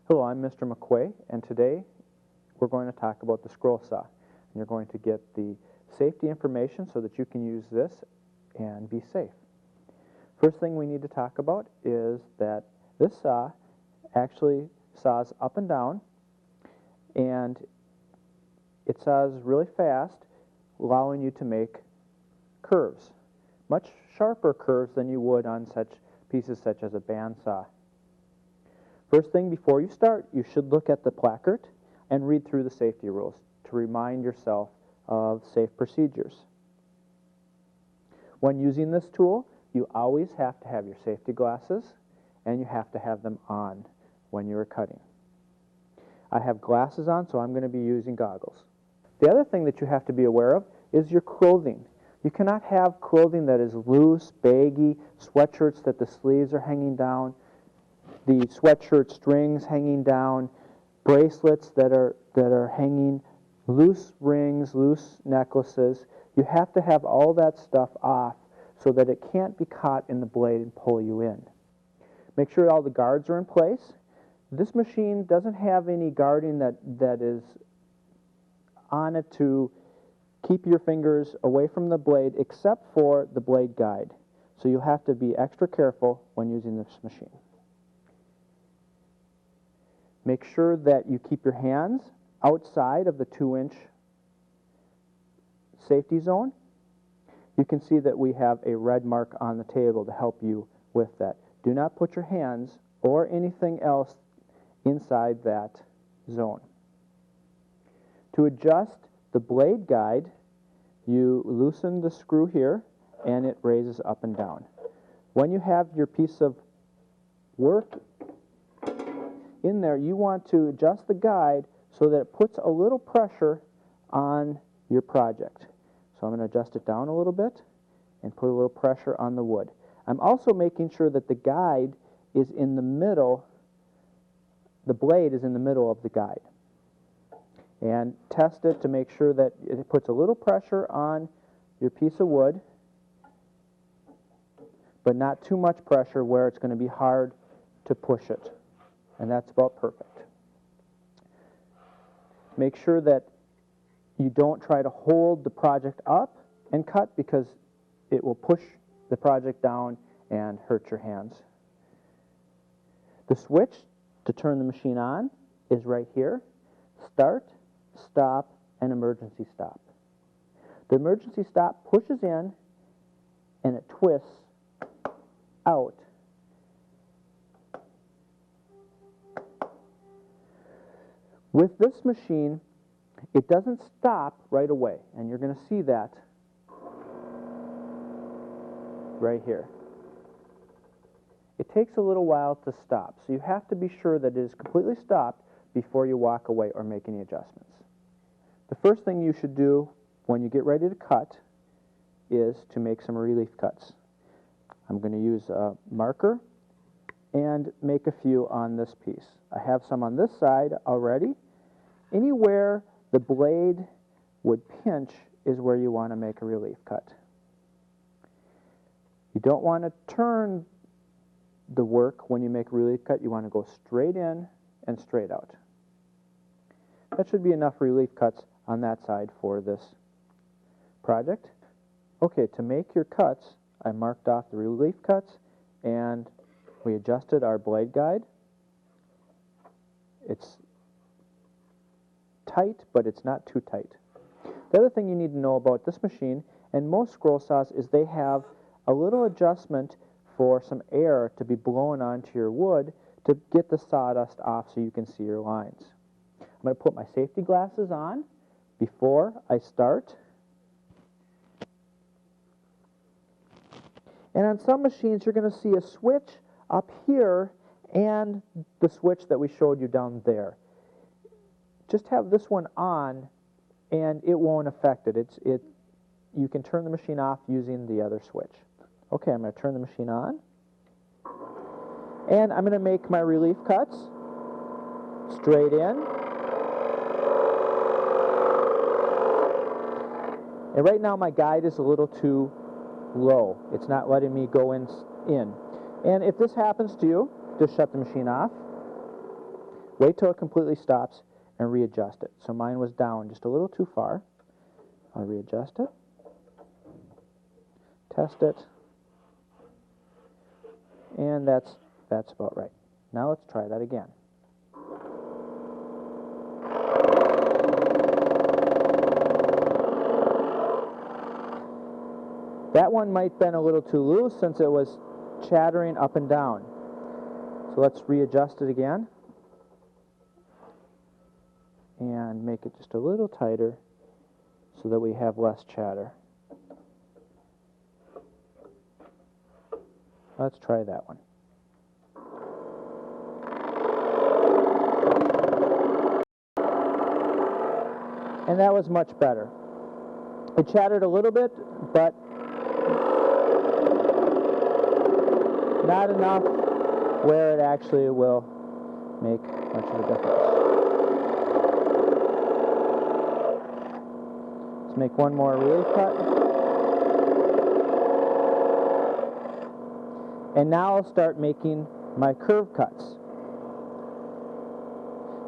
Hello, I'm Mr. McQuay, and today we're going to talk about the ScrollSaw. And you're going to get the safety information so that you can use this and be safe. First thing we need to talk about is that this saw actually saws up and down, and it saws really fast, allowing you to make curves, much sharper curves than you would on such pieces such as a bandsaw. First thing before you start, you should look at the placard and read through the safety rules to remind yourself of safe procedures. When using this tool, you always have to have your safety glasses and you have to have them on when you are cutting. I have glasses on, so I'm going to be using goggles. The other thing that you have to be aware of is your clothing. You cannot have clothing that is loose, baggy, sweatshirts that the sleeves are hanging down, the sweatshirt strings hanging down, bracelets that are hanging, loose rings, loose necklaces. You have to have all that stuff off so that it can't be caught in the blade and pull you in. Make sure all the guards are in place. This machine doesn't have any guarding that is on it to keep your fingers away from the blade except for the blade guide. So you'll have to be extra careful when using this machine. Make sure that you keep your hands outside of the 2-inch safety zone. You can see that we have a red mark on the table to help you with that. Do not put your hands or anything else inside that zone. To adjust the blade guide, you loosen the screw here and it raises up and down. When you have your piece of work in there, you want to adjust the guide so that it puts a little pressure on your project. So I'm going to adjust it down a little bit and put a little pressure on the wood. I'm also making sure that the guide is in the middle, the blade is in the middle of the guide. And test it to make sure that it puts a little pressure on your piece of wood, but not too much pressure where it's going to be hard to push it. And that's about perfect. Make sure that you don't try to hold the project up and cut, because it will push the project down and hurt your hands. The switch to turn the machine on is right here. Start, stop, and emergency stop. The emergency stop pushes in and it twists out. With this machine, it doesn't stop right away, and you're going to see that right here. It takes a little while to stop, so you have to be sure that it is completely stopped before you walk away or make any adjustments. The first thing you should do when you get ready to cut is to make some relief cuts. I'm going to use a marker and make a few on this piece. I have some on this side already. Anywhere the blade would pinch is where you want to make a relief cut. You don't want to turn the work when you make a relief cut. You want to go straight in and straight out. That should be enough relief cuts on that side for this project. Okay, to make your cuts, I marked off the relief cuts and we adjusted our blade guide. It's tight, but it's not too tight. The other thing you need to know about this machine and most scroll saws is they have a little adjustment for some air to be blown onto your wood to get the sawdust off so you can see your lines. I'm going to put my safety glasses on before I start. And on some machines you're going to see a switch up here and the switch that we showed you down there. Just have this one on and it won't affect it. You can turn the machine off using the other switch. Okay, I'm going to turn the machine on. And I'm going to make my relief cuts straight in. And right now my guide is a little too low. It's not letting me go in. And if this happens to you, just shut the machine off. Wait till it completely stops and readjust it. So mine was down just a little too far. I'll readjust it, test it, and that's about right. Now let's try that again. That one might been a little too loose since it was chattering up and down. So let's readjust it again and make it just a little tighter so that we have less chatter. Let's try that one. And that was much better. It chattered a little bit, but not enough where it actually will make much of a difference. Let's make one more relief cut. And now I'll start making my curve cuts.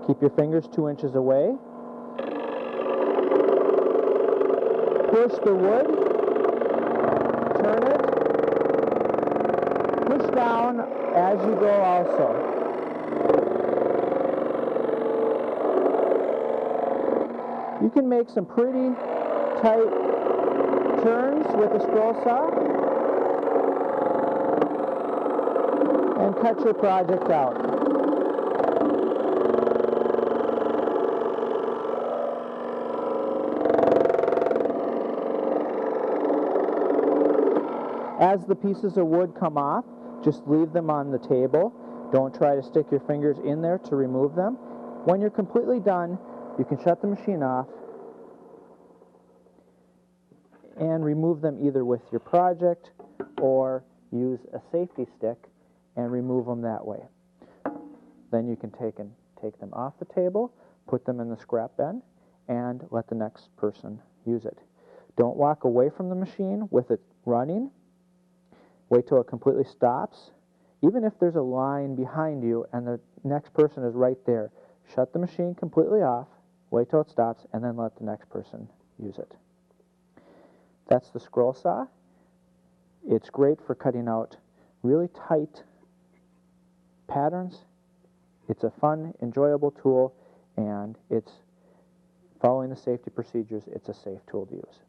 Keep your fingers 2 inches away. Push the wood, turn it, push down as you go also. You can make some pretty tight turns with a scroll saw and cut your project out. As the pieces of wood come off, just leave them on the table. Don't try to stick your fingers in there to remove them. When you're completely done, you can shut the machine off and remove them either with your project or use a safety stick and remove them that way. Then you can take them off the table, put them in the scrap bin, and let the next person use it. Don't walk away from the machine with it running. Wait till it completely stops. Even if there's a line behind you and the next person is right there, shut the machine completely off, wait till it stops, and then let the next person use it. That's the scroll saw. It's great for cutting out really tight patterns. It's a fun, enjoyable tool, and it's following the safety procedures. It's a safe tool to use.